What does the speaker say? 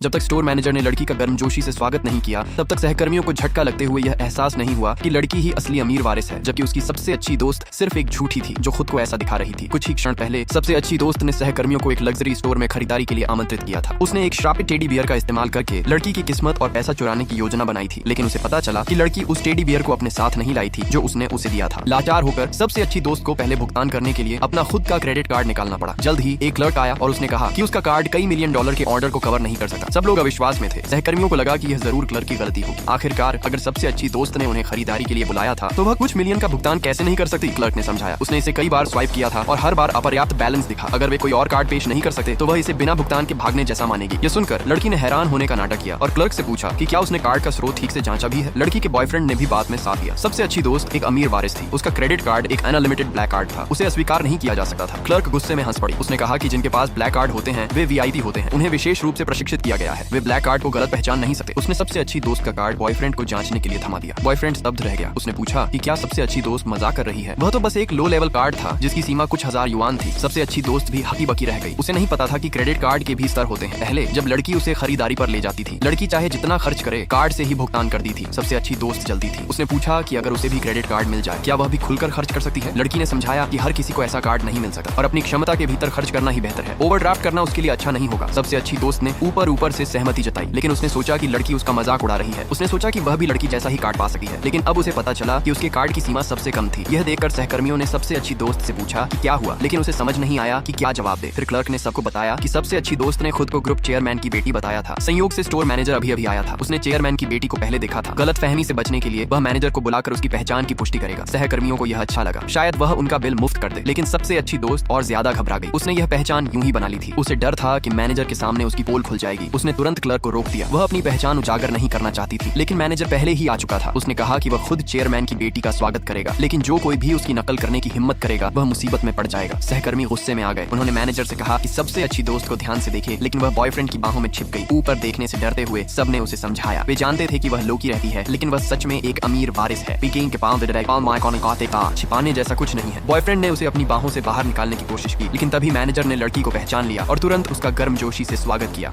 जब तक store manager ने लड़की का गर्मजोशी से स्वागत नहीं किया, तब तक सहकर्मियों को झटका लगते हुए यह एहसास नहीं हुआ कि लड़की ही असली अमीर वारिस है, जबकि उसकी सबसे अच्छी दोस्त सिर्फ एक झूठी थी जो खुद को ऐसा दिखा रही थी। कुछ ही क्षण पहले सबसे अच्छी दोस्त ने सहकर्मियों को एक लग्जरी स्टोर में खरीदारी के लिए आमंत्रित किया था। उसने एक श्रापित टेडी बियर का इस्तेमाल करके लड़की की किस्मत और पैसा चुराने की योजना बनाई थी, लेकिन उसे पता चला कि लड़की उस टेडी बियर को अपने साथ नहीं लाई थी जो उसने उसे दिया था। लाचार होकर सबसे अच्छी दोस्त को पहले भुगतान करने के लिए अपना खुद का क्रेडिट कार्ड निकालना पड़ा। जल्द ही एक क्लर्क आया और उसने कहा कि उसका कार्ड कई मिलियन डॉलर के ऑर्डर को कवर नहीं कर सका। सब लोग अविश्वास में थे। सहकर्मियों को लगा कि यह जरूर क्लर्क की गलती होगी। आखिरकार अगर सबसे अच्छी दोस्त ने उन्हें खरीदारी के लिए बुलाया था तो वह कुछ मिलियन का भुगतान कैसे नहीं कर सकती। क्लर्क ने समझाया। उसने इसे कई बार स्वाइप किया था और हर बार अपर्याप्त बैलेंस दिखा। अगर वे कोई और कार्ड पेश नहीं कर सकते तो वह इसे बिना भुगतान के भागने जैसा मानेगी। यह सुनकर लड़की ने हैरान होने का नाटक किया और क्लर्क से पूछा कि क्या उसने कार्ड का स्रोत ठीक से जांचा भी है। लड़की के बॉयफ्रेंड ने भी बात में साथ दिया। सबसे अच्छी दोस्त एक अमीर वारिस थी। उसका क्रेडिट कार्ड एक अनलिमिटेड ब्लैक कार्ड था। उसे अस्वीकार नहीं किया जा सकता था। क्लर्क गुस्से में हंस पड़ी। उसने कहा कि जिनके पास ब्लैक कार्ड होते हैं वे वीआईपी होते हैं। उन्हें विशेष रूप से प्रशिक्षित किया गया है। वे ब्लैक कार्ड को गलत पहचान नहीं सकते। उसने सबसे अच्छी दोस्त का कार्ड बॉयफ्रेंड को जांचने के लिए थमा दिया। बॉयफ्रेंड स्तब्ध रह गया। उसने पूछा कि क्या सबसे अच्छी दोस्त मजाक कर रही है। वह तो बस एक लो लेवल कार्ड था जिसकी सीमा कुछ हजार युआन थी। सबसे अच्छी दोस्त भी हकी बकी रह गई। उसे नहीं पता था कि क्रेडिट कार्ड के भी स्तर होते हैं। पहले जब लड़की उसे खरीदारी पर ले जाती थी, लड़की चाहे जितना खर्च करे कार्ड से ही भुगतान कर दी थी। सबसे अच्छी दोस्त जल्दी थी। उसने पूछा कि अगर उसे भी क्रेडिट कार्ड मिल जाए क्या वह भी खुलकर खर्च कर सकती है। लड़की ने समझाया कि हर किसी को ऐसा कार्ड नहीं मिल सकता और अपनी क्षमता के भीतर खर्च करना ही बेहतर है। ओवरड्राफ्ट करना उसके लिए अच्छा नहीं होगा। सबसे अच्छी दोस्त ने ऊपर से सहमति जताई, लेकिन उसने सोचा कि लड़की उसका मजाक उड़ा रही है। उसने सोचा कि वह भी लड़की जैसा ही कार्ड पा सकती है, लेकिन अब उसे पता चला कि उसके कार्ड की सीमा सबसे कम थी। यह देखकर सहकर्मियों ने सबसे अच्छी दोस्त से पूछा कि क्या हुआ, लेकिन उसे समझ नहीं आया कि क्या जवाब दे। फिर क्लर्क ने सबको बताया कि सबसे अच्छी दोस्त ने खुद को ग्रुप चेयरमैन की बेटी बताया था। संयोग से स्टोर मैनेजर अभी आया था। उसने चेयरमैन की बेटी को पहले देखा था। गलतफहमी से बचने के लिए वह मैनेजर को बुलाकर उसकी पहचान की पुष्टि करेगा। सहकर्मियों को यह अच्छा लगा। शायद वह उनका बिल मुफ्त कर दे, लेकिन सबसे अच्छी दोस्त और ज्यादा घबरा गई। उसने यह पहचान यूं ही बना ली थी। उसे डर था कि मैनेजर के सामने उसकी पोल खुल जाएगी। उसने तुरंत क्लर्क को रोक दिया। वह अपनी पहचान उजागर नहीं करना चाहती थी, लेकिन मैनेजर पहले ही आ चुका था। उसने कहा कि वह खुद चेयरमैन की बेटी का स्वागत करेगा, लेकिन जो कोई भी उसकी नकल करने की हिम्मत करेगा वह मुसीबत में पड़ जाएगा। सहकर्मी गुस्से में आ गए। उन्होंने मैनेजर से कहा कि सबसे अच्छी दोस्त को ध्यान से देखे, लेकिन वह बॉयफ्रेंड की बाहों में छिप गई। ऊपर देखने से डरते हुए सबने उसे समझाया। वे जानते थे कि वह लोकी रहती है, लेकिन वह सच में एक अमीर वारिस है। पीकिंग के पांव का छिपाने जैसा कुछ नहीं है। बॉयफ्रेंड ने उसे अपनी बाहों से बाहर निकालने की कोशिश की, लेकिन तभी मैनेजर ने लड़की को पहचान लिया और तुरंत उसका गर्मजोशी से स्वागत किया।